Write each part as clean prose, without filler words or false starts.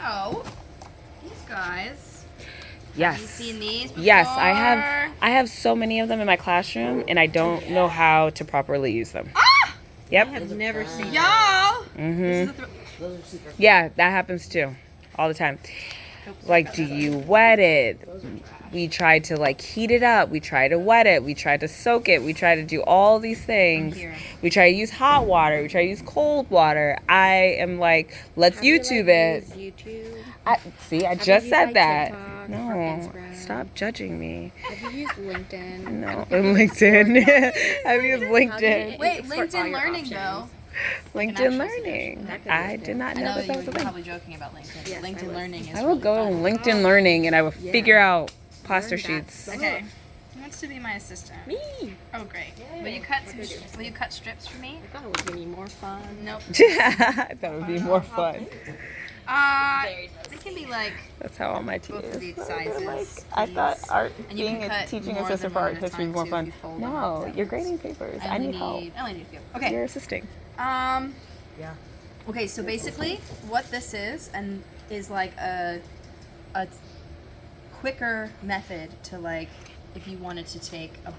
So, these guys. Yes. Have you seen these before? Yes, I have so many of them in my classroom, and I don't know how to properly use them. Ah! Yep. I have never seen Y'all. Mhm. Those are super. Yeah, that happens too, all the time. Like, do you wet it? We tried to like heat it up. We tried to wet it. We tried to soak it. We tried to do all these things. We try to use hot water. We try to use cold water. I am like, let's YouTube it. YouTube? I Have just you said used, that. TikTok or No, Instagram? stop judging me. Have you used LinkedIn? No, LinkedIn. I've used LinkedIn. Wait, Explore all LinkedIn your Learning options. though. LinkedIn actual Learning. That could I work, did not I know know that you was were a thing. probably joking about LinkedIn. Yes, LinkedIn I was. Learning is I will really go fun. on LinkedIn Learning and I will Yeah. figure out plaster Learn that sheets. stuff. Okay. Who wants to be my assistant? Me. Oh, great. Yay. Will you cut What some? do I do? Will you cut strips for me? I thought it was gonna be more fun. Nope. That would be more fun. They can be like That's how all my both of teachers. these sizes. I thought art And you being can a cut teaching more assistant than for one art at a history is time, more too, fun. if you fold them No, up. you're grading papers. I only need help. I only need a few. Okay. You're assisting. Yeah. Okay, so basically, what this is like a quicker method to like if you wanted to take a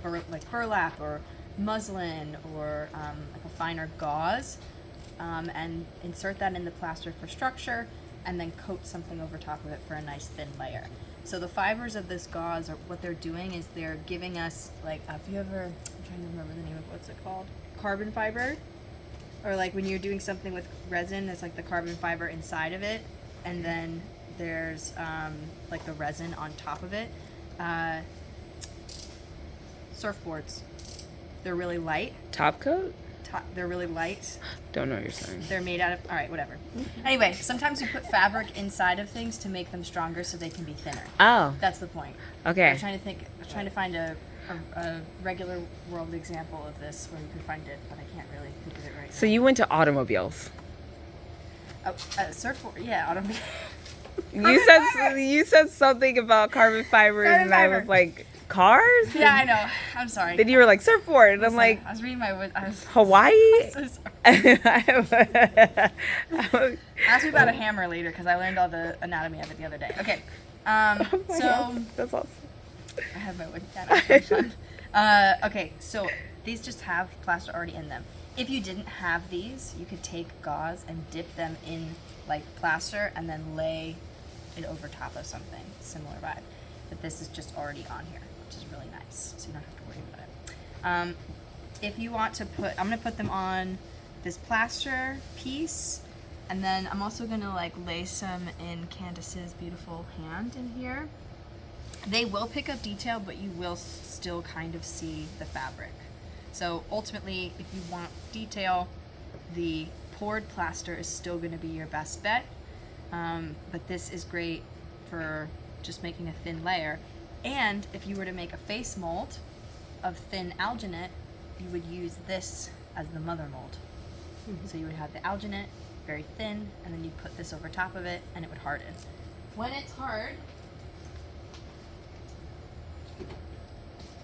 burlap or muslin or like a finer gauze and insert that in the plaster for structure and then coat something over top of it for a nice thin layer. So the fibers of this gauze, what they're doing is they're giving us like, have you ever, I'm trying to remember the name of what's it called? Carbon fiber? Or like when you're doing something with resin, it's like the carbon fiber inside of it, and then there's like the resin on top of it. Surfboards. They're really light. Top coat? They're really light. Don't know what you're saying. They're made out of, all right, whatever. Anyway, sometimes you put fabric inside of things to make them stronger so they can be thinner. Oh, That's the point. okay. I'm trying to find a regular world example of this where you can find it, but I can't really think of it right now. So you went to automobiles. Oh, surfboard, yeah, automobile. You said something about carbon fibers, Carbon and I fiber. was like, cars? Yeah, I know. I'm sorry. Then you were like surfboard, and I'm like, I was reading my. I was Hawaii? so sorry. Ask me about a hammer later because I learned all the anatomy of it the other day. Okay. So That's awesome. I have my wood cat. Okay, so these just have plaster already in them. If you didn't have these, you could take gauze and dip them in like plaster and then lay it over top of something. Similar vibe. But this is just already on here, which is really nice. So you don't have to worry about it. If you want to I'm going to put them on this plaster piece. And then I'm also going to like lay some in Candace's beautiful hand in here. They will pick up detail, but you will still kind of see the fabric. So ultimately, if you want detail, the poured plaster is still going to be your best bet. But this is great for just making a thin layer. And if you were to make a face mold of thin alginate, you would use this as the mother mold. So you would have the alginate, very thin, and then you'd put this over top of it, and it would harden. When it's hard,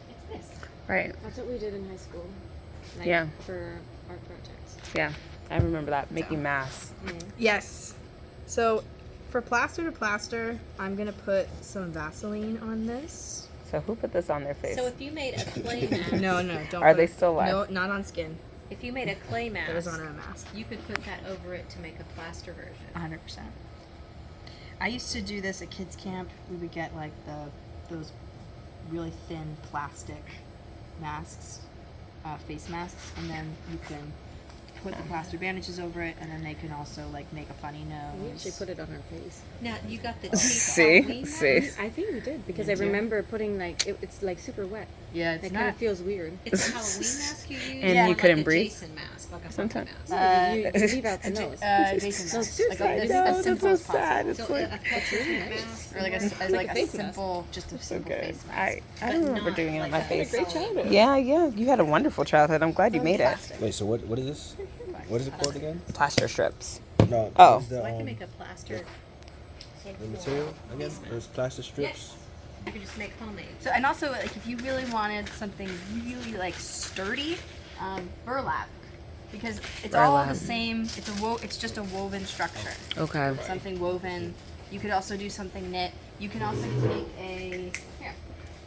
it's this. Right. That's what we did in high school. Like, Yeah. For art projects. Yeah, I remember that. Making masks. Yes. So for plaster to plaster, I'm gonna put some Vaseline on this. So who put this on their face? So if you made a clay mask, No, don't. Are put they it- still alive? No, not on skin. if you made a clay It was on mask, a mask. you could put that over it to make a plaster version. 100%. I used to do this at kids camp. We would get like those really thin plastic masks, face masks, and then you can put the plaster bandages over it, and then they can also like make a funny nose. We actually put it on our face. Now you got the See? Halloween See? mask? I think we did because You I do? remember putting like it's like super wet. Yeah, it's It kind not. of feels weird. It's a Halloween mask you use. And or you couldn't like a breathe? Jason mask, like a Sometimes. pumpkin mask. You leave out the nose. Jason No, mask. seriously, Like I a, know, as that's simple so as possible. sad. It's So like, a petrified mask, Or like a, or- like a face mask. simple, just a simple okay. face mask. I but remember not doing it on like my a face. Great childhood. Yeah, you had a wonderful childhood. I'm glad you made it. Plastic. Wait, so what is this? What is it called again? Plaster strips. No. Oh. what is So I can the make a plaster. material again? There's plaster strips. You can just make homemade. So, and also, like, if you really wanted something really like sturdy, burlap, because it's all the Burlap. same. It's just a woven structure. Okay. Something woven You could also do something knit. You can also take a here.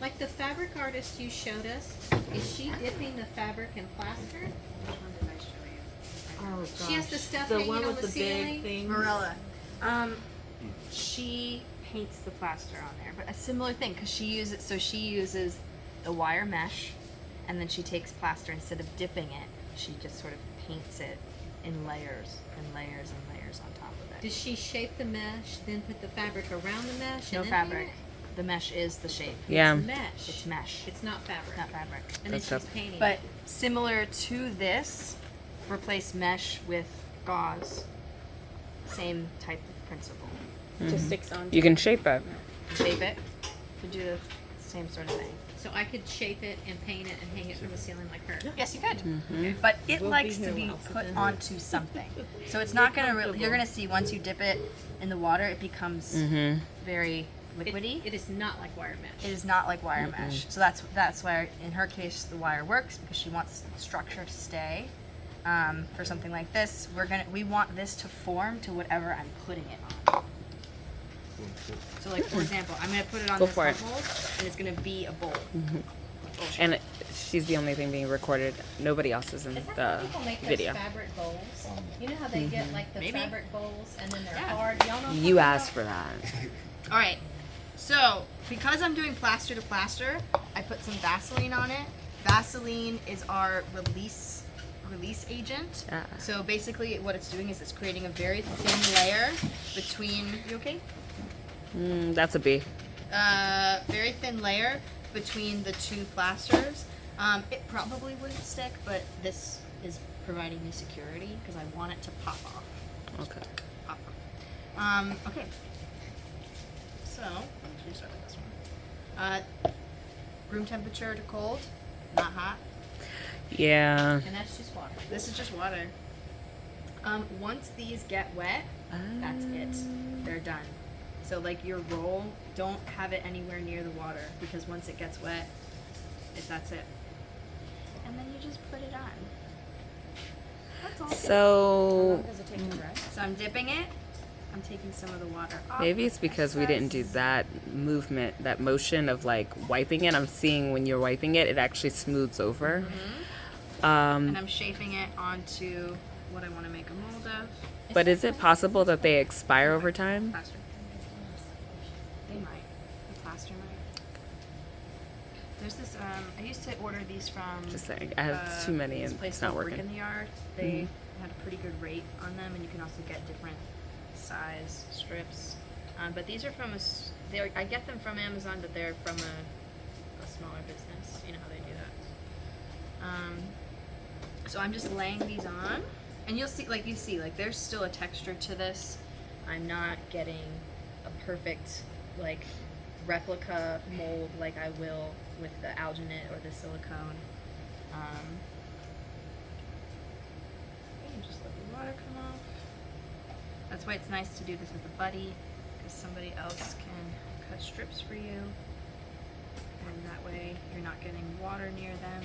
Like the fabric artist you showed us, is she dipping the fabric in plaster? Which one did I show you? Oh gosh. She has the stuff the hanging one on with the the ceiling? big thing. Marilla. She paints the plaster on there, but a similar thing because she uses the wire mesh, and then she takes plaster instead of dipping it. She just sort of paints it in layers and layers and layers on top of it. Does she shape the mesh, then put the fabric around the mesh? No and then fabric. paint The mesh is the shape. Yeah. it? Mesh. It's mesh. It's not fabric. Not fabric. And then That's she's tough. painting. But similar to this, replace mesh with gauze. Same type of principle. Just sticks on. You can shape it. Shape it to do the same sort of thing. So I could shape it and paint it and hang it from the ceiling like her. Yes, you could. But it We'll likes be to here be while put sitting. onto something. So it's not gonna really. You're gonna see once you dip it in the water, it becomes very liquidy. It is not like wire mesh. It is not like wire mesh. So that's why in her case the wire works because she wants the structure to stay. For something like this, we want this to form to whatever I'm putting it on. So like for example, I'm gonna put it on Go this for it. mold and it's gonna be a bowl. And she's the only thing being recorded. Nobody else is in Is that the how people make video. those fabric bowls? You know how they get like the Maybe. fabric bowls and then they're Yeah. hard? Y'all know what I'm You talking asked about? for that. All right. So because I'm doing plaster to plaster, I put some Vaseline on it. Vaseline is our release agent. Ah. So basically, what it's doing is it's creating a very thin layer between. You okay? That's a B. Very thin layer between the two plasters. It probably wouldn't stick, but this is providing me security because I want it to pop off. Okay. Pop off. Okay. So, let me start with this one. Room temperature to cold, not hot. Yeah. And that's just water. This is just water. Once these get wet, that's it. They're done. So like your roll, don't have it anywhere near the water because once it gets wet, that's it. And then you just put it on. That's all. How So long does it take to dry? So I'm dipping it. I'm taking some of the water off. maybe it's because we didn't do that movement, that motion of like wiping it. I'm seeing when you're wiping it, it actually smooths over. And I'm shaping it onto what I want to make a mold of. But is it possible that they expire over time? Plaster. They might. The plaster might. There's this. I used to order these from. Just saying, I have too many this and place it's not called Brick working. in the Yard. They had a pretty good rate on them, and you can also get different size strips. But these are from I get them from Amazon, but they're from a smaller business. You know how they do that. So I'm just laying these on, and you'll see, like there's still a texture to this. I'm not getting a perfect, like, replica mold like I will with the alginate or the silicone. And just let the water come off. That's why it's nice to do this with a buddy, because somebody else can cut strips for you, and that way you're not getting water near them.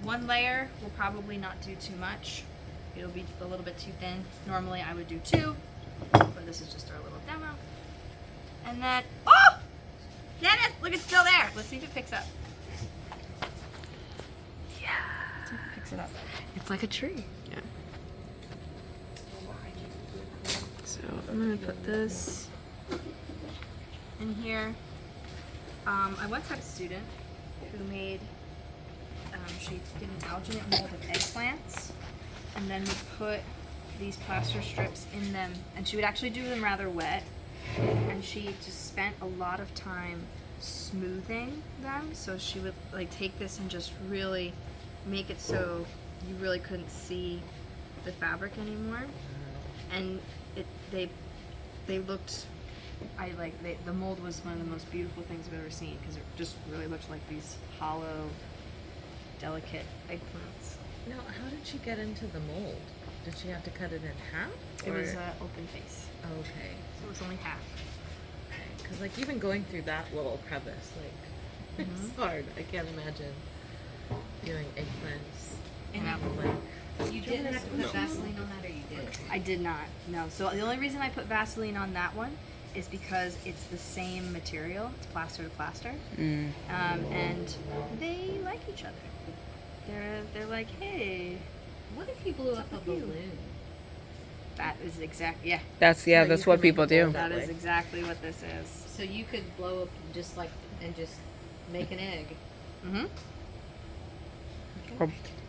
One layer will probably not do too much. It'll be a little bit too thin. Normally I would do two, but this is just our little demo. And then, oh! Dennis, look, it's still there. Let's see if it picks up. Yeah. Let's see if it picks it up. It's like a tree. Yeah. So I'm gonna put this in here. I once had a student who made, she did an alginate mold of eggplants, and then would put these plaster strips in them, and she would actually do them rather wet, and she just spent a lot of time smoothing them. So she would like take this and just really make it so you really couldn't see the fabric anymore, and they looked. The mold was one of the most beautiful things I've ever seen because it just really looked like these hollow, delicate eggplants. Now, how did she get into the mold? Did she have to cut it in half? It was or- open face, okay. so it was only half. Because like even going through that little crevice, like it's hard. I can't imagine doing eggplants. And on, like You didn't have to put Vaseline on that, or you did? I did not. No. So the only reason I put Vaseline on that one is because it's the same material. It's plaster to plaster, and they like each other. They're like, hey, What if you blew up a balloon? that is yeah. That's you that's can what make people a do. bowl That way. is exactly what this is. So you could blow up just make an egg. Mm-hmm.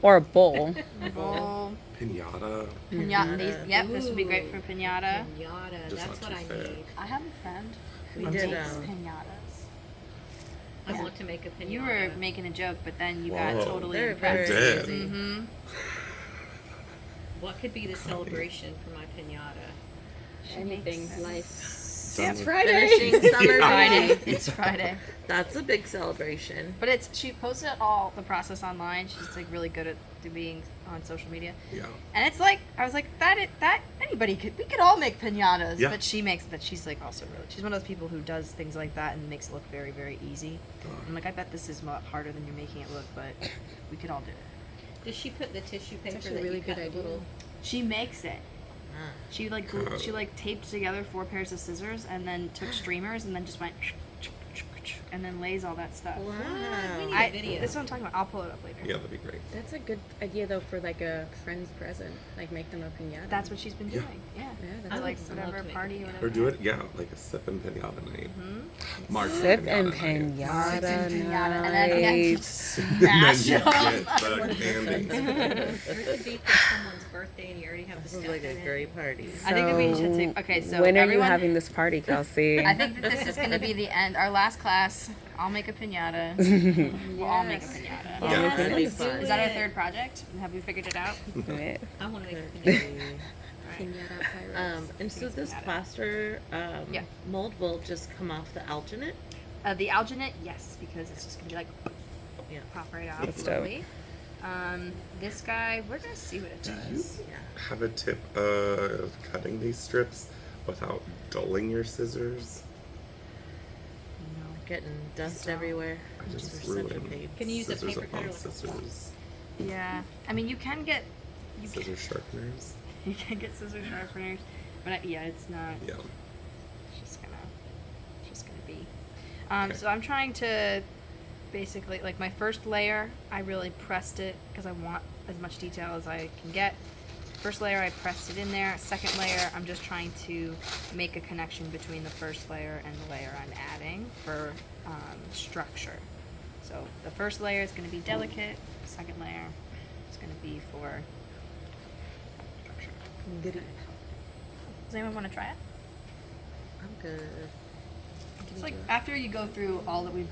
Or a bowl. Bowl, Pinata. pinata. Yep, this would be great for pinata. Pinata. Just That's not what I too thick. need. I have a friend We who did, makes um, pinatas. I want to make a pinata. You were making a joke, but then you got Whoa. totally They're impressed. very Dead. easy. Mm-hmm. What could be the celebration for my pinata? Anything, life. Done It's with- Finishing summer Friday. Friday. It's Friday. That's a big celebration. But she posted all the process online. She's like really good at being on social media. Yeah. And it's like I was like that anybody we could all make pinatas. Yeah. But she's like also really she's one of those people who does things like that and makes it look very, very easy. I'm like, I bet this is a lot harder than you're making it look, but we could all do it. Does she put the tissue paper actually a that really you cut good the idea. little? She makes it. Ah. She taped together 4 pairs of scissors and then took streamers and then just went and then lays all that stuff. We Wow. need a video. This is what I'm talking about. I'll pull it up later. Yeah, that'd be great. That's a good idea though for like a friend's present. Like make them a pinata. That's what she's been Yeah. doing. Yeah. Yeah, Or that's like would love whatever to make party a or pinata. whatever. Or do it, yeah, like a sip and pinata night. March Sip and night. pinata Sips and pinata, and then at the end night. just And smash then you them. get the candy. Or it could be for someone's birthday and you already have the This stuff is like in a it. great party. I think that we should take. Okay, so when are everyone, you having this party, Kelsey? I think that this is going to be the end. Our last class. I'll make a pinata. We'll all make a pinata. Yeah. That's gonna be let's do fun. Is that our it. third project? Have we figured it out? I want to make a pinata. pinata pirates. And so this plaster Yeah. mold will just come off the alginate. The alginate, yes, because it's just going to be like Yeah. pop right off That's slowly. This guy, we're going to see what it does. Have a tip of cutting these strips without dulling your scissors. Getting dust Stop. everywhere. I Which just is such a ruined pain. Can you use a scissors paper upon cutter like a scissors. Yeah. I mean, you can get Scissor sharpeners. you can get scissor sharpeners, but yeah, it's not. Yeah. It's just gonna be. Okay. So I'm trying to basically like my first layer. I really pressed it because I want as much detail as I can get. First layer, I pressed it in there. Second layer, I'm just trying to make a connection between the first layer and the layer I'm adding for structure. So the first layer is going to be delicate. The second layer is going to be for structure. Goody. Does anyone want to try it? I'm good. It's like after you go through all that we've got.